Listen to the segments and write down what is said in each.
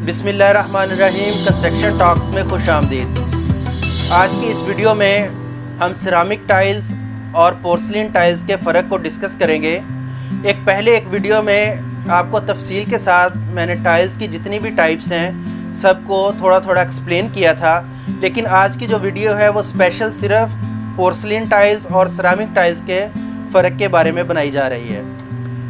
बिस्मिल्लाहिर्रहमानिर्रहीम। Construction talks में खुश आमदीद। आज की इस वीडियो में हम सिरामिक टाइल्स और पोर्सलिन टाइल्स के फ़र्क को डिस्कस करेंगे। पहले एक वीडियो में आपको तफसील के साथ मैंने टाइल्स की जितनी भी टाइप्स हैं सबको थोड़ा थोड़ा एक्सप्लेन किया था, लेकिन आज की जो वीडियो है वो स्पेशल सिर्फ पोर्सलिन टाइल्स और सिरामिक टाइल्स के फ़र्क के बारे में बनाई जा रही है।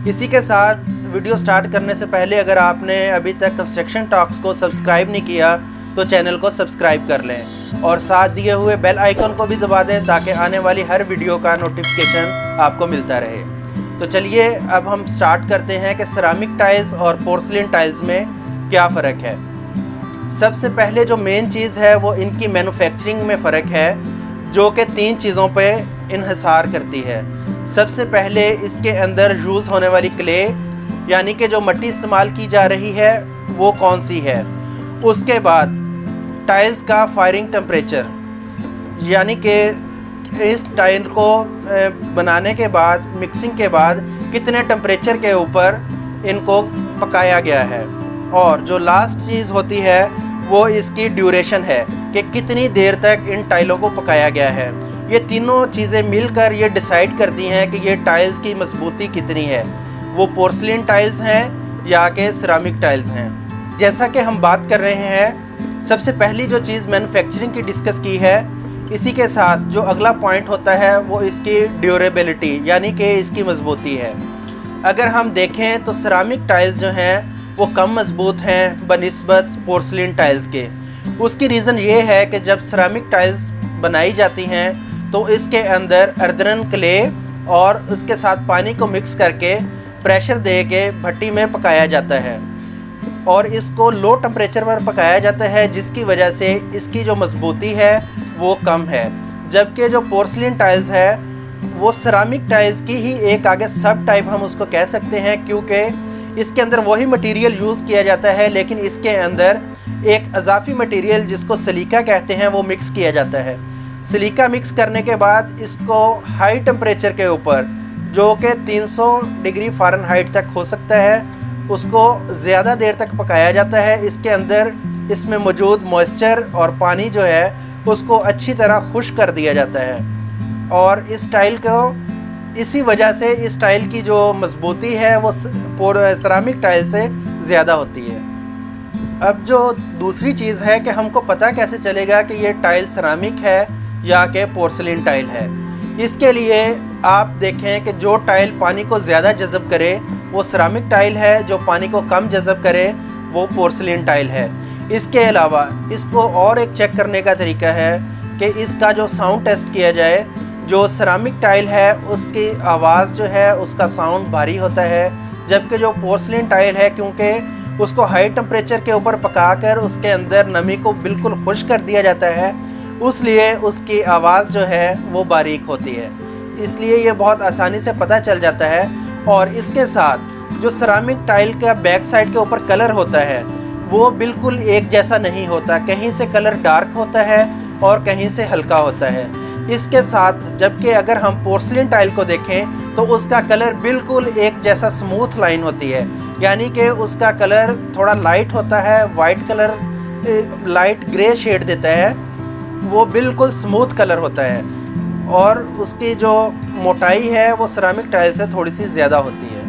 इसी के साथ वीडियो स्टार्ट करने से पहले अगर आपने अभी तक कंस्ट्रक्शन टॉक्स को सब्सक्राइब नहीं किया तो चैनल को सब्सक्राइब कर लें और साथ दिए हुए बेल आइकन को भी दबा दें ताकि आने वाली हर वीडियो का नोटिफिकेशन आपको मिलता रहे। तो चलिए अब हम स्टार्ट करते हैं कि सिरामिक टाइल्स और पोर्सलिन टाइल्स में क्या फ़र्क है। सबसे पहले जो मेन चीज़ है वो इनकी मैन्युफैक्चरिंग में फ़र्क है, जो कि 3 चीज़ों पे इन्हिसार करती है। सबसे पहले इसके अंदर यूज़ होने वाली क्ले यानी कि जो मिट्टी इस्तेमाल की जा रही है वो कौन सी है। उसके बाद टाइल्स का फायरिंग टेम्परेचर, यानी कि इस टाइल को बनाने के बाद मिक्सिंग के बाद कितने टेम्परेचर के ऊपर इनको पकाया गया है। और जो लास्ट चीज़ होती है वो इसकी ड्यूरेशन है कि कितनी देर तक इन टाइलों को पकाया गया है। ये तीनों चीज़ें मिलकर ये डिसाइड करती हैं कि ये टाइल्स की मजबूती कितनी है, वो पोर्सलिन टाइल्स हैं या कि सिरामिक टाइल्स हैं। जैसा कि हम बात कर रहे हैं, सबसे पहली जो चीज़ मैन्युफैक्चरिंग की डिस्कस की है, इसी के साथ जो अगला पॉइंट होता है वो इसकी ड्यूरेबिलिटी यानी कि इसकी मजबूती है। अगर हम देखें तो सिरामिक टाइल्स जो हैं वो कम मजबूत हैं बनिस्बत पोर्सलिन टाइल्स के। उसकी रीज़न ये है कि जब सिरामिक टाइल्स बनाई जाती हैं तो इसके अंदर अर्दरन क्ले और उसके साथ पानी को मिक्स करके प्रेशर दे के भट्टी में पकाया जाता है और इसको लो टेम्परेचर पर पकाया जाता है, जिसकी वजह से इसकी जो मजबूती है वो कम है। जबकि जो पोर्सलिन टाइल्स है वो सिरामिक टाइल्स की ही एक आगे सब टाइप हम उसको कह सकते हैं, क्योंकि इसके अंदर वही मटेरियल यूज़ किया जाता है लेकिन इसके अंदर एक अजाफी मटेरियल जिसको सिलिका कहते हैं वो मिक्स किया जाता है। सिलिका मिक्स करने के बाद इसको हाई टेम्परेचर के ऊपर, जो कि 300 डिग्री फ़ारेनहाइट तक हो सकता है, उसको ज़्यादा देर तक पकाया जाता है। इसके अंदर इसमें मौजूद मॉइस्चर और पानी जो है उसको अच्छी तरह खुश्क कर दिया जाता है और इस टाइल को इसी वजह से इस टाइल की जो मजबूती है वो सिरामिक टाइल से ज़्यादा होती है। अब जो दूसरी चीज़ है कि हमको पता कैसे चलेगा कि ये टाइल सिरामिक है या कि पोर्सलिन टाइल है। इसके लिए आप देखें कि जो टाइल पानी को ज़्यादा जज़ब करे वो सिरामिक टाइल है, जो पानी को कम जज़ब करे वो पोर्सलिन टाइल है। इसके अलावा इसको और एक चेक करने का तरीका है कि इसका जो साउंड टेस्ट किया जाए। जो सिरामिक टाइल है उसकी आवाज़ जो है उसका साउंड भारी होता है, जबकि जो पोर्सलिन टाइल है क्योंकि उसको हाई टेम्परेचर के ऊपर पकाकर उसके अंदर नमी को बिल्कुल खुश्क कर दिया जाता है, उसलिए उसकी आवाज़ जो है वो बारीक होती है। इसलिए ये बहुत आसानी से पता चल जाता है। और इसके साथ जो सिरामिक टाइल का बैक साइड के ऊपर कलर होता है वो बिल्कुल एक जैसा नहीं होता, कहीं से कलर डार्क होता है और कहीं से हल्का होता है। इसके साथ जबकि अगर हम पोर्सलिन टाइल को देखें तो उसका कलर बिल्कुल एक जैसा स्मूथ लाइन होती है, यानी कि उसका कलर थोड़ा लाइट होता है, white colour light grey shade देता है, वो बिल्कुल स्मूथ कलर होता है और उसकी जो मोटाई है वो सिरामिक टाइल से थोड़ी सी ज़्यादा होती है।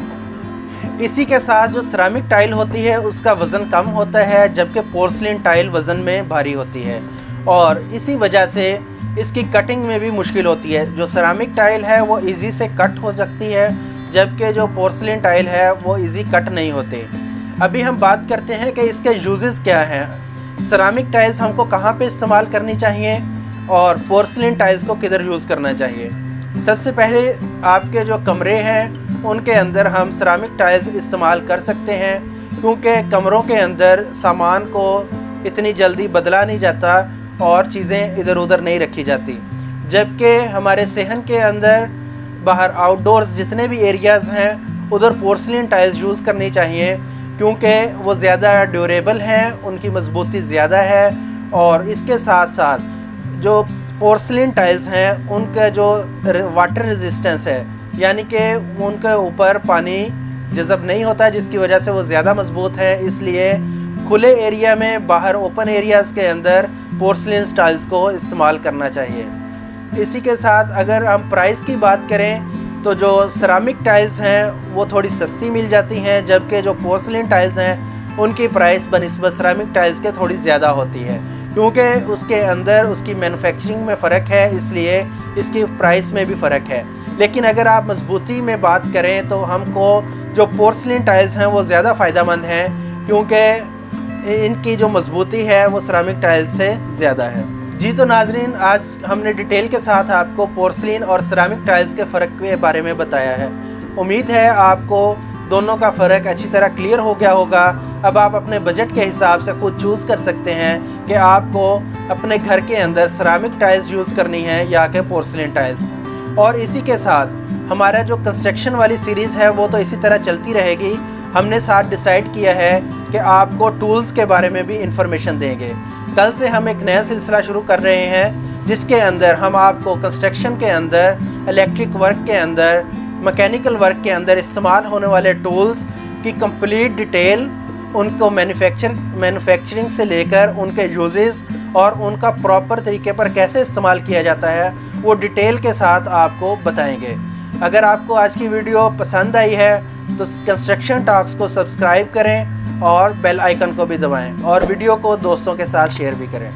इसी के साथ जो सिरामिक टाइल होती है उसका वज़न कम होता है, जबकि पोर्सलिन टाइल वज़न में भारी होती है और इसी वजह से इसकी कटिंग में भी मुश्किल होती है। जो सिरामिक टाइल है वो इजी से कट हो सकती है, जबकि जो पोर्सलिन टाइल है वो इजी कट नहीं होते। अभी हम बात करते हैं कि इसके यूजेस क्या हैं। सिरामिक टाइल्स हमको कहाँ पे इस्तेमाल करनी चाहिए और पोर्सलिन टाइल्स को किधर यूज़ करना चाहिए। सबसे पहले आपके जो कमरे हैं उनके अंदर हम सिरामिक टाइल्स इस्तेमाल कर सकते हैं, क्योंकि कमरों के अंदर सामान को इतनी जल्दी बदला नहीं जाता और चीज़ें इधर उधर नहीं रखी जाती। जबकि हमारे सहन के अंदर बाहर आउटडोर्स जितने भी एरियाज़ हैं उधर पोर्सलिन टाइल्स यूज़ करनी चाहिए, क्योंकि वो ज़्यादा ड्यूरेबल हैं, उनकी मजबूती ज़्यादा है। और इसके साथ साथ जो पोर्सलिन टाइल्स हैं उनका जो वाटर रेजिस्टेंस है, यानी कि उनके ऊपर पानी जज़ब नहीं होता, जिसकी वजह से वो ज़्यादा मजबूत है। इसलिए खुले एरिया में, बाहर ओपन एरियाज़ के अंदर पोर्सलिन टाइल्स को इस्तेमाल करना चाहिए। इसी के साथ अगर हम प्राइस की बात करें तो जो सिरामिक टाइल्स हैं वो थोड़ी सस्ती मिल जाती हैं, जबकि जो पोर्सलिन टाइल्स हैं उनकी प्राइस बनिस्बत सिरामिक टाइल्स के थोड़ी ज़्यादा होती है, क्योंकि उसके अंदर उसकी मैन्युफैक्चरिंग में फ़र्क है, इसलिए इसकी प्राइस में भी फ़र्क है। लेकिन अगर आप मजबूती में बात करें तो हमको जो पोर्सलिन टाइल्स हैं वो ज़्यादा फ़ायदेमंद हैं, क्योंकि इनकी जो मजबूती है वो सिरामिक टाइल्स से ज़्यादा है। जी तो नाजरीन, आज हमने डिटेल के साथ आपको पोर्सलिन और सिरामिक टाइल्स के फ़र्क के बारे में बताया है। उम्मीद है आपको दोनों का फ़र्क अच्छी तरह क्लियर हो गया होगा। अब आप अपने बजट के हिसाब से खुद चूज़ कर सकते हैं कि आपको अपने घर के अंदर सिरामिक टाइल्स यूज़ करनी है या कि पोर्सलिन टाइल्स। और इसी के साथ हमारा जो कंस्ट्रक्शन वाली सीरीज़ है वो तो इसी तरह चलती रहेगी। हमने साथ डिसाइड किया है कि आपको टूल्स के बारे में भी इंफॉर्मेशन देंगे। कल से हम एक नया सिलसिला शुरू कर रहे हैं, जिसके अंदर हम आपको कंस्ट्रक्शन के अंदर, इलेक्ट्रिक वर्क के अंदर, मैकेनिकल वर्क के अंदर इस्तेमाल होने वाले टूल्स की कंप्लीट डिटेल, उनको मैन्युफैक्चरिंग से लेकर उनके यूजेस और उनका प्रॉपर तरीके पर कैसे इस्तेमाल किया जाता है वो डिटेल के साथ आपको बताएंगे। अगर आपको आज की वीडियो पसंद आई है तो कंस्ट्रक्शन टॉक्स को सब्सक्राइब करें और बेल आइकन को भी दबाएं और वीडियो को दोस्तों के साथ शेयर भी करें।